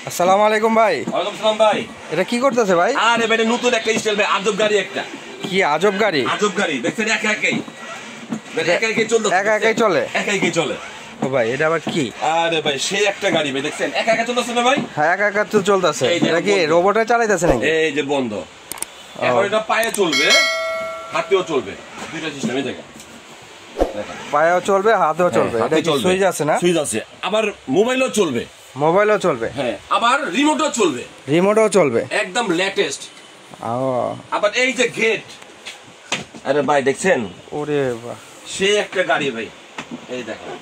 আসসালামু আলাইকুম ভাই। ওয়ালাইকুম সালাম ভাই। এটা কি করতেছে ভাই? আরে ভাই নতুন একটা স্টাইল ভাই, আজব গাড়ি একটা। কি আজব গাড়ি? আজব গাড়ি দেখছেন, একা একাই চলতে, একা একাই চলে। একা একাই চলে। ও ভাই এটা আবার কি? আরে ভাই সেই একটা গাড়ি ভাই, দেখছেন একা একা চলতেছে না ভাই? হ্যাঁ একা একা তো চলতেছে। এটা কি রোবটে চালাইতেছে নাকি? এই যে বন্ধ। এখন এটা পায়ে চলবে, হাতেও চলবে, দুইটা সিস্টেমে দেখা। পায়েও চলবে, হাতেও চলবে। এটা কি সুইচ আছে না? সুইচ আছে, আবার মোবাইলও চলবে। মোবাইলও চলবে, হ্যাঁ, আবার রিমোটও চলবে। রিমোটও চলবে, একদম লেটেস্ট। ও আবার এই যে গেট, আরে ভাই দেখছেন, ওরে বাহ, সে একটা গাড়ি ভাই। এই দেখেন,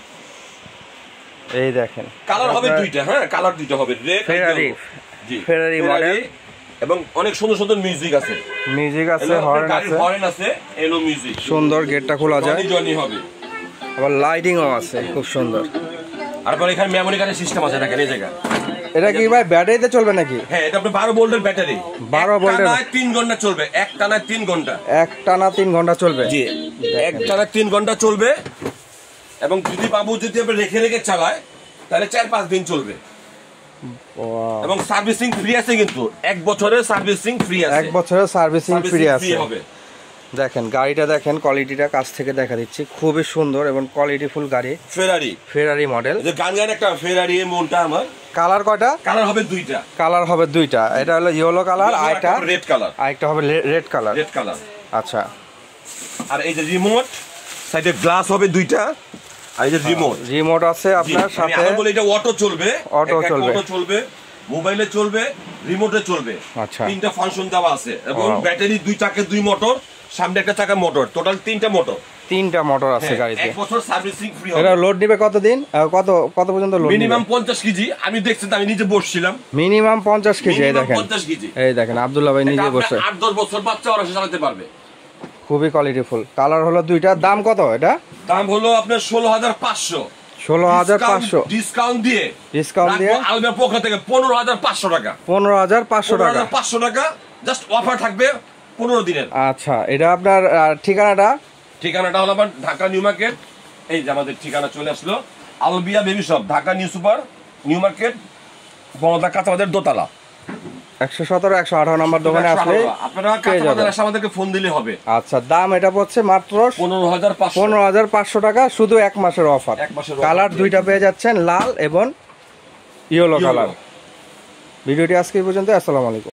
এই দেখেন কালার হবে দুইটা। হ্যাঁ, কালার দুইটা হবে, রেড ফেরারি। জি, ফেরারি মডেল, এবং অনেক সুন্দর সুন্দর মিউজিক আছে। মিউজিক আছে, হর্ন আছে, হর্ন আছে, এলো মিউজিক। সুন্দর গেটটা খোলা যায়, জনি হবে। আবার লাইটিংও আছে খুব সুন্দর। তারপর এখানে মেমরি কার্ডের সিস্টেম আছে, দেখেন এই জায়গা। এটা কি ভাই ব্যাটারিতে চলবে নাকি? হ্যাঁ, এটা আপনার 12 ভোল্টের ব্যাটারি। 12 ভোল্টের, 3 ঘন্টা চলবে, এক টানায় 3 ঘন্টা। এক টানা 3 ঘন্টা চলবে। জি, এক টানা 3 ঘন্টা চলবে। এবং যদি বাবু যদি আপনি রেখে রেখে চালায় তাহলে 4-5 দিন চলবে। এবং সার্ভিসিং ফ্রি আছে, কিন্তু 1 বছরের সার্ভিসিং ফ্রি আছে। 1 বছরের সার্ভিসিং ফ্রি আছে। হবে। দেখেন গাড়িটা, দেখেন কোয়ালিটিটা কাছ থেকে দেখা দিচ্ছি, খুবই সুন্দর এবং কোয়ালিটিফুল গাড়ি। ফেরারি মডেল। যে গান একটা ফেরারি, মনটা আমার। কালার কয়টা? কালার হবে দুইটা। কালার হবে দুইটা, এটা হলো ইয়েলো কালার, আরেকটা রেড কালার। আরেকটা হবে রেড কালার। রেড কালার, আচ্ছা। আর এই যে রিমোট, সাইডে গ্লাস হবে দুইটা। আর এই যে রিমোট আছে আপনার সাথে। আমি বলি এটা অটো চলবে, অটো চলবে, মোবাইলে চলবে, রিমোটে চলবে। আচ্ছা, 3টা ফাংশন দেওয়া আছে। এবং ব্যাটারি 2 চাকা 2 মোটর, সামনে একটা চাকা মোটর, টোটাল 3টা মোটর। 3টা মোটর আছে গাড়িতে। 1 বছর সার্ভিসিং ফ্রি হবে। এটা লোড নিবে কতদিন, কত পর্যন্ত লোড? Minimum 50 KG. আমি দেখছি, আমি নিজে বসছিলাম। Minimum 50 KG. এই দেখেন 50 কেজি। এই দেখেন আব্দুল্লাহ ভাই নিজে বসে। 8-10 বছর বাচ্চা ওরা চালাতে পারবে। খুবই কোয়ালিটিফুল। কালার হলো দুইটা। দাম কত এটা? দাম হলো আপনার 16,500। 16,500 ডিসকাউন্ট দিয়ে আলবের পক্ষ থেকে 15,500 টাকা। 15,500 টাকা। 15,500 টাকা জাস্ট অফার থাকবে 15 দিনের। আচ্ছা, এটা আপনার ঠিকানাটা হলো আমার ঢাকা নিউ মার্কেট। এই যে আমাদের ঠিকানা চলে আসলো, Albia baby shop, Dhaka new super, new market, বনদা কাঁচাবাজার দোতলা, 117 118 নম্বর দোকানে আসলে আপনারা কাঁচাবাজার এসে আমাদেরকে ফোন দিলে হবে। আচ্ছা, দাম এটা পড়ছে মাত্র 15,500 টাকা, শুধু 1 মাসের অফার। কালার দুইটা পেয়ে যাচ্ছেন, লাল এবং ইয়েলো কালার। ভিডিওটি আজকে এই পর্যন্ত। আসসালামু আলাইকুম।